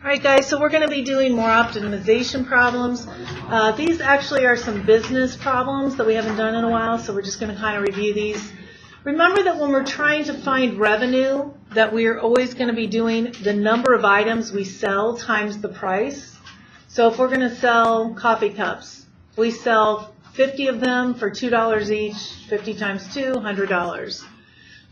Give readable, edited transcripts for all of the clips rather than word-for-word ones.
All right, guys, so we're going to be doing more optimization problems. These actually are some business problems that we haven't done in a while, so we're just going to kind of review these. Remember that when we're trying to find revenue, that we're always going to be doing the number of items we sell times the price. So if we're going to sell coffee cups, we sell 50 of them for $2 each, 50 times 2, $100.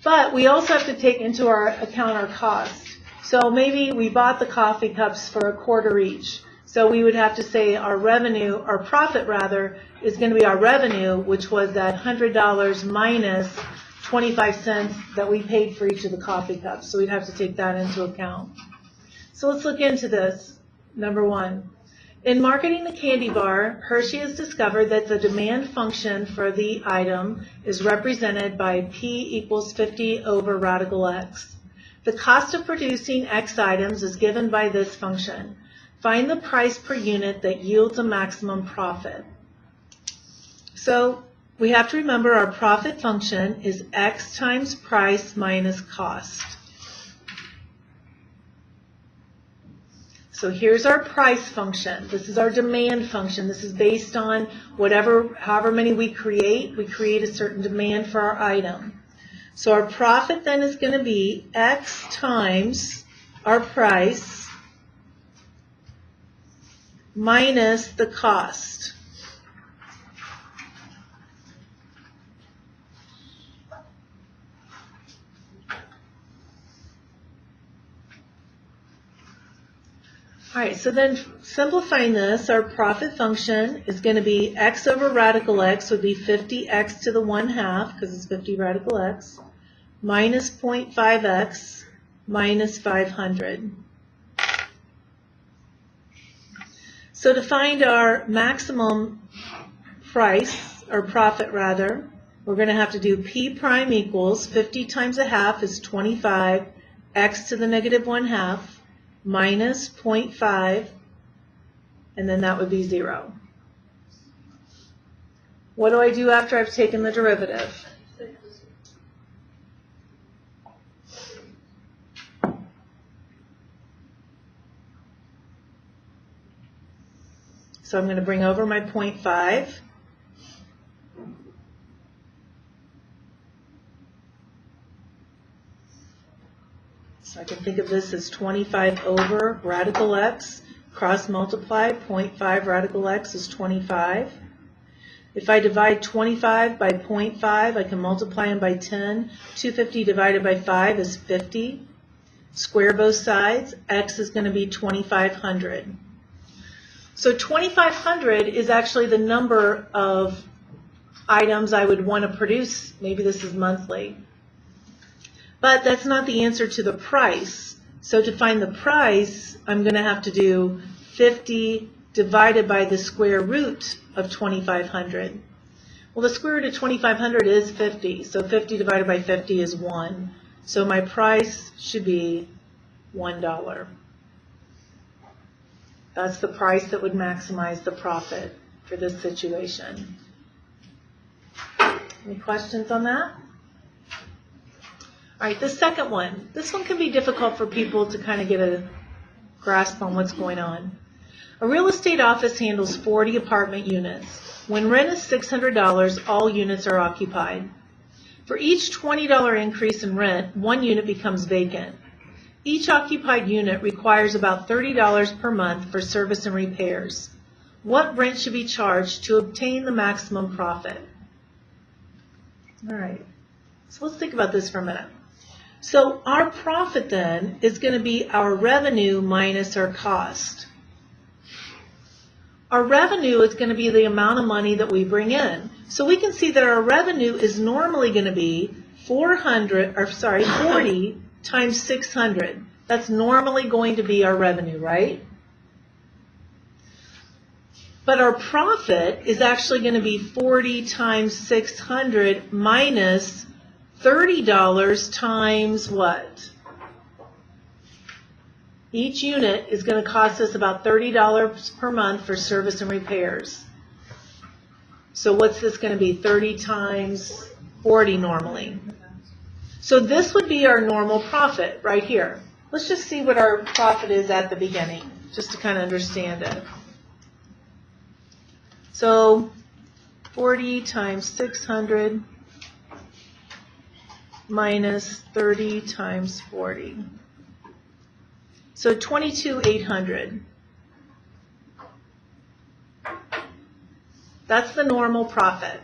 But we also have to take into our account our cost. So maybe we bought the coffee cups for a quarter each. So we would have to say our revenue, our profit rather, is going to be our revenue, which was that $100 minus 25 cents that we paid for each of the coffee cups. So we'd have to take that into account. So let's look into this. Number one. In marketing the candy bar, Hershey has discovered that the demand function for the item is represented by P equals 50 over radical X. The cost of producing X items is given by this function. Find the price per unit that yields a maximum profit. So we have to remember our profit function is X times price minus cost. So here's our price function. This is our demand function. This is based on however many we create a certain demand for our item. So our profit then is going to be X times our price minus the cost. All right, so then simplifying this, our profit function is going to be X over radical X would be 50X to the 1/2, because it's 50 radical X, minus 0.5X minus 500. So to find our maximum price, or profit rather, we're going to have to do P prime equals 50 times 1/2 is 25, X to the negative 1/2, minus 0.5, and then that would be 0. What do I do after I've taken the derivative? So I'm going to bring over my 0.5. So I can think of this as 25 over radical X, cross multiply, 0.5 radical X is 25. If I divide 25 by 0.5, I can multiply them by 10. 250 divided by 5 is 50. Square both sides, X is going to be 2,500. So 2,500 is actually the number of items I would want to produce. Maybe this is monthly. But that's not the answer to the price. So to find the price, I'm going to have to do 50 divided by the square root of 2,500. Well, the square root of 2,500 is 50. So 50 divided by 50 is 1. So my price should be $1. That's the price that would maximize the profit for this situation. Any questions on that? All right, the second one. This one can be difficult for people to kind of get a grasp on what's going on. A real estate office handles 40 apartment units. When rent is $600, all units are occupied. For each $20 increase in rent, one unit becomes vacant. Each occupied unit requires about $30 per month for service and repairs. What rent should be charged to obtain the maximum profit? All right, so let's think about this for a minute. So our profit then is going to be our revenue minus our cost. Our revenue is going to be the amount of money that we bring in. So we can see that our revenue is normally going to be 40 times 600. That's normally going to be our revenue, right? But our profit is actually going to be 40 times 600 minus $30 times what? Each unit is going to cost us about $30 per month for service and repairs. So what's this going to be? 30 times 40 normally. So this would be our normal profit right here. Let's just see what our profit is at the beginning, just to kind of understand it. So 40 times 600 minus 30 times 40. So 22,800. That's the normal profit.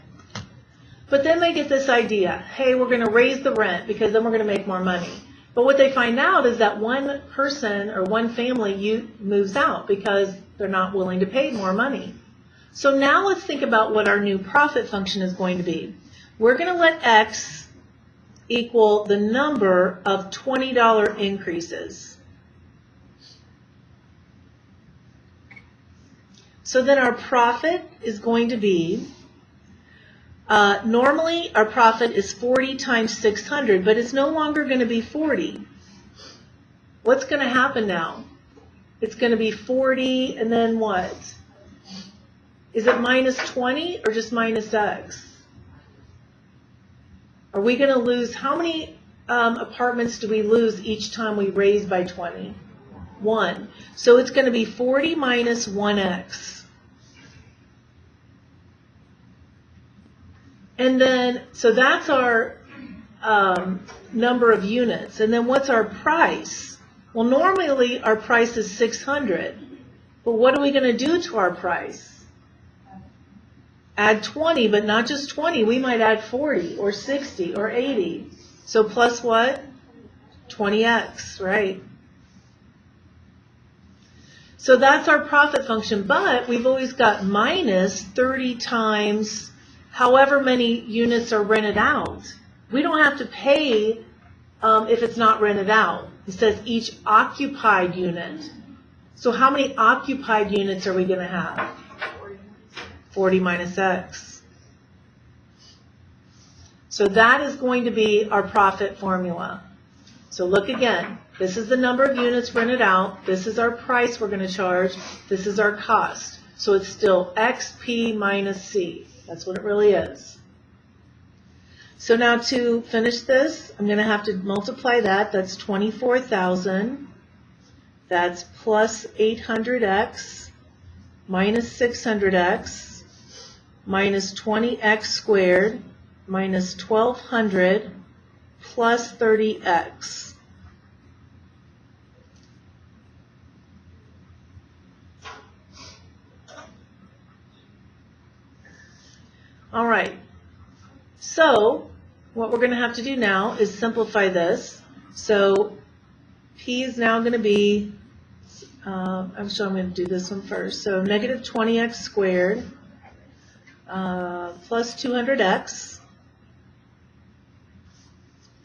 But then they get this idea, hey, we're going to raise the rent because then we're going to make more money. But what they find out is that one person or one family moves out because they're not willing to pay more money. So now let's think about what our new profit function is going to be. We're going to let X equal the number of $20 increases. So then our profit is going to be, normally our profit is 40 times 600, but it's no longer going to be 40. What's going to happen now? It's going to be 40 and then what? Is it minus 20 or just minus X? Are we going to lose, how many apartments do we lose each time we raise by 20? 1. So it's going to be 40 minus 1X. And then, so that's our number of units. And then what's our price? Well, normally our price is 600. But what are we going to do to our price? Add 20, but not just 20. We might add 40 or 60 or 80. So plus what? 20x, right? So that's our profit function. But we've always got minus 30 times however many units are rented out. We don't have to pay if it's not rented out. It says each occupied unit. So how many occupied units are we going to have? 40 minus X. So that is going to be our profit formula. So look again. This is the number of units rented out. This is our price we're going to charge. This is our cost. So it's still XP minus C. That's what it really is. So now to finish this, I'm going to have to multiply that. That's 24,000. That's plus 800X minus 600X minus 20X squared minus 1,200 plus 30X. All right, so what we're going to have to do now is simplify this. So P is now going to be, I'm going to do this one first. So negative 20x squared plus 200x,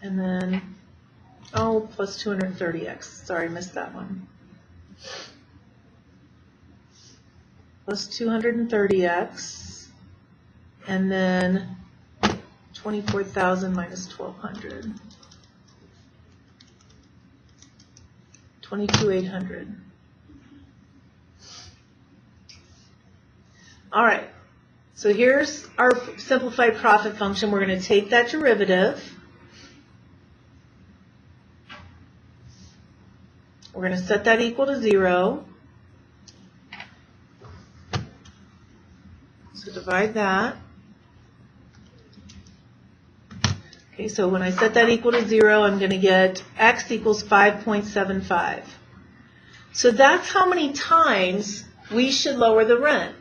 and then, plus 230x. Sorry, I missed that one. Plus 230x. And then 24,000 minus 1,200. 22,800. All right. So here's our simplified profit function. We're going to take that derivative. We're going to set that equal to 0. So divide that. Okay, so when I set that equal to 0, I'm going to get x equals 5.75. So that's how many times we should lower the rent.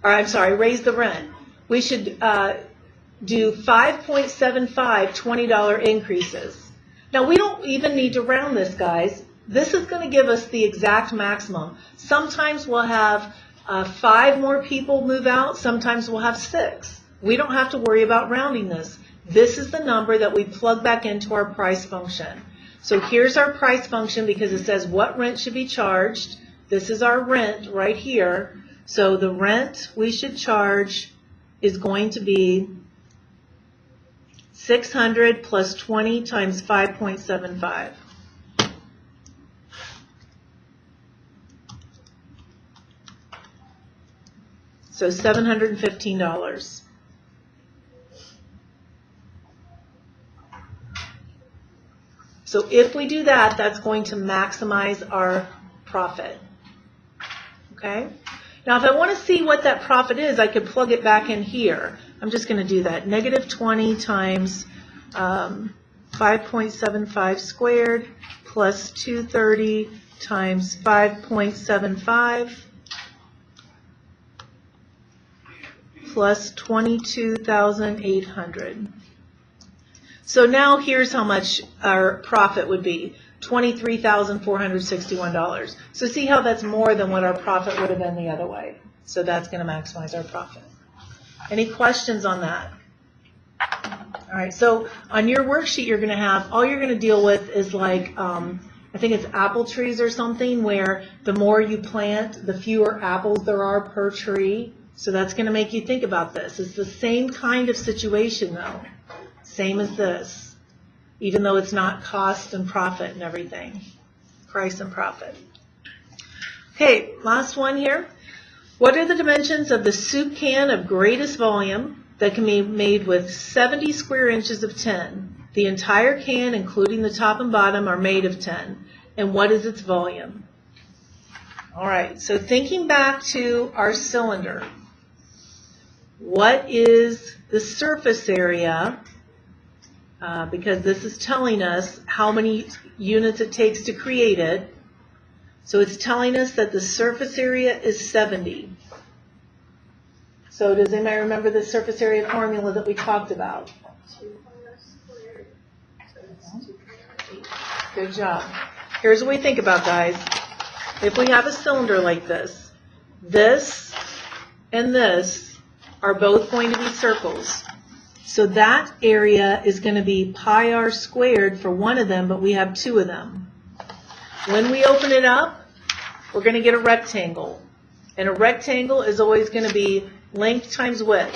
Or I'm sorry, raise the rent. We should do 5.75 $20 increases. Now we don't even need to round this, guys. This is going to give us the exact maximum. Sometimes we'll have 5 more people move out. Sometimes we'll have 6. We don't have to worry about rounding this. This is the number that we plug back into our price function. So here's our price function because it says what rent should be charged. This is our rent right here. So the rent we should charge is going to be 600 plus 20 times 5.75. So $715. So if we do that, that's going to maximize our profit. Okay? Now, if I want to see what that profit is, I could plug it back in here. I'm just going to do that. Negative 20 times 5.75 squared plus 230 times 5.75 plus 22,800. So now here's how much our profit would be. $23,461. So see how that's more than what our profit would have been the other way. So that's going to maximize our profit. Any questions on that? All right, so on your worksheet you're going to have, all you're going to deal with is like, I think it's apple trees or something, where the more you plant, the fewer apples there are per tree. So that's going to make you think about this. It's the same kind of situation though. Same as this. Even though it's not cost and profit and everything. Price and profit. Okay, last one here. What are the dimensions of the soup can of greatest volume that can be made with 70 square inches of tin? The entire can, including the top and bottom, are made of tin. And what is its volume? All right, so thinking back to our cylinder, what is the surface area? Because this is telling us how many units it takes to create it. So it's telling us that the surface area is 70. So does anybody remember the surface area formula that we talked about? Good job. Here's what we think about, guys. If we have a cylinder like this, this and this are both going to be circles. So that area is going to be pi r squared for one of them, but we have two of them. When we open it up, we're going to get a rectangle. And a rectangle is always going to be length times width.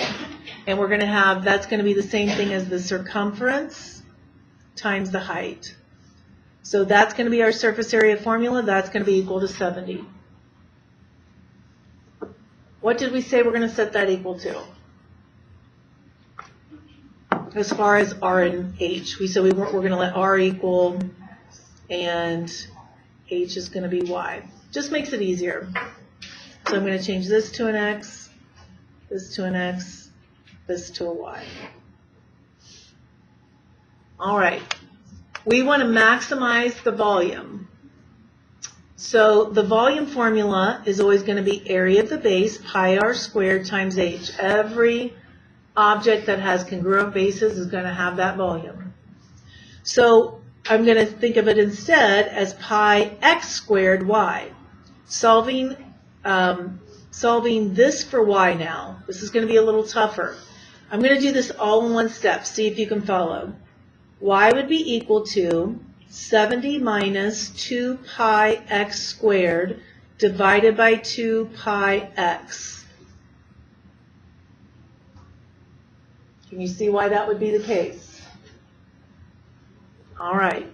And we're going to have, that's going to be the same thing as the circumference times the height. So that's going to be our surface area formula. That's going to be equal to 70. What did we say we're going to set that equal to? As far as R and H, we said we're going to let R equal and H is going to be Y. Just makes it easier. So I'm going to change this to an X, this to an X, this to a Y. All right. We want to maximize the volume. So the volume formula is always going to be area of the base, pi r squared times H. Every object that has congruent bases is going to have that volume. So I'm going to think of it instead as pi x squared y. Solving this for y now. This is going to be a little tougher. I'm going to do this all in one step. See if you can follow. Y would be equal to 70 minus 2 pi x squared divided by 2 pi x. Can you see why that would be the case? All right.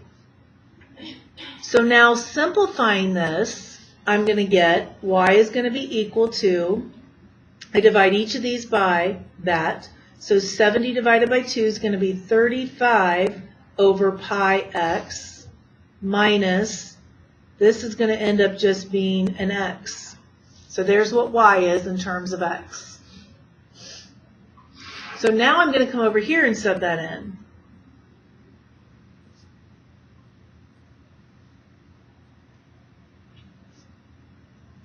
So now simplifying this, I'm going to get y is going to be equal to, I divide each of these by that. So 70 divided by 2 is going to be 35 over pi x minus, this is going to end up just being an x. So there's what y is in terms of x. So now I'm going to come over here and sub that in.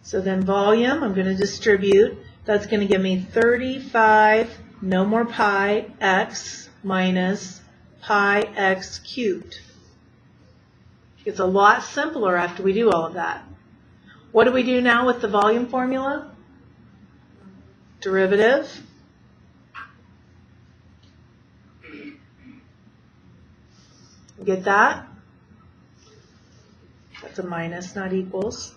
So then volume, I'm going to distribute. That's going to give me 35, no more pi, x minus pi x cubed. It's a lot simpler after we do all of that. What do we do now with the volume formula? Derivative. Get that? That's a minus, not equals.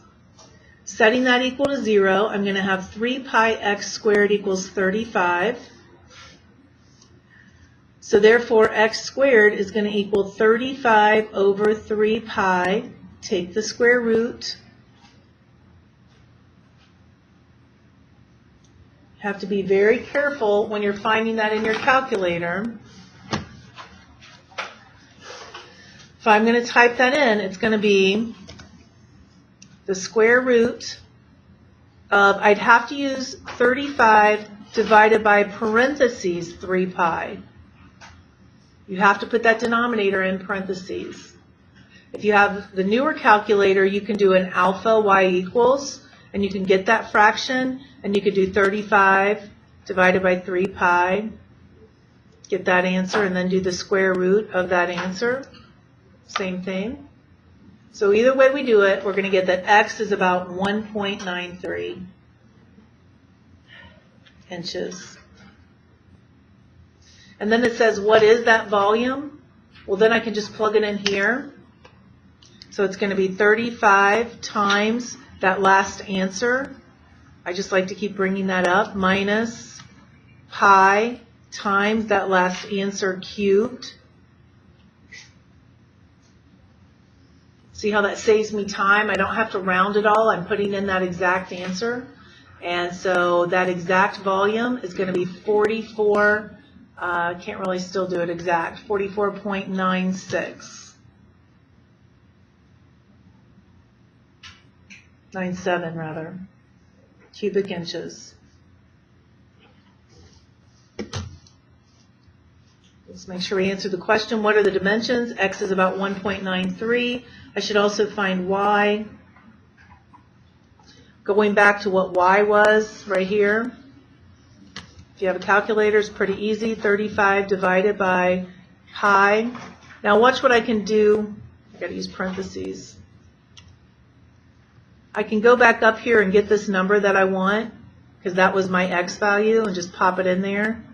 Setting that equal to 0, I'm going to have 3 pi x squared equals 35. So therefore, x squared is going to equal 35 over 3 pi. Take the square root. You have to be very careful when you're finding that in your calculator. I'm going to type that in, it's going to be the square root of, I'd have to use 35 divided by parentheses 3 pi. You have to put that denominator in parentheses. If you have the newer calculator, you can do an alpha y equals, and you can get that fraction, and you could do 35 divided by 3 pi, get that answer, and then do the square root of that answer. Same thing. So either way we do it, we're going to get that x is about 1.93 inches. And then it says, what is that volume? Well, then I can just plug it in here. So it's going to be 35 times that last answer. I just like to keep bringing that up, minus pi times that last answer cubed. See how that saves me time? I don't have to round it all. I'm putting in that exact answer. And so that exact volume is going to be 44, I can't really still do it exact, 44.96. 97 rather, cubic inches. Let's make sure we answer the question. What are the dimensions? X is about 1.93. I should also find Y. Going back to what Y was right here. If you have a calculator, it's pretty easy. 35 divided by pi. Now watch what I can do. I've got to use parentheses. I can go back up here and get this number that I want, because that was my X value, and just pop it in there.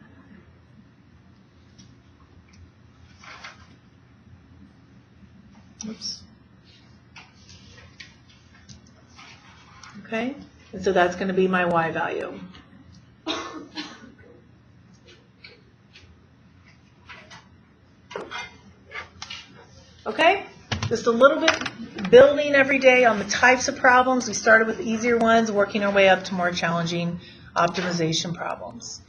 Oops. Okay, and so that's going to be my Y value. Okay, just a little bit building every day on the types of problems. We started with easier ones, working our way up to more challenging optimization problems.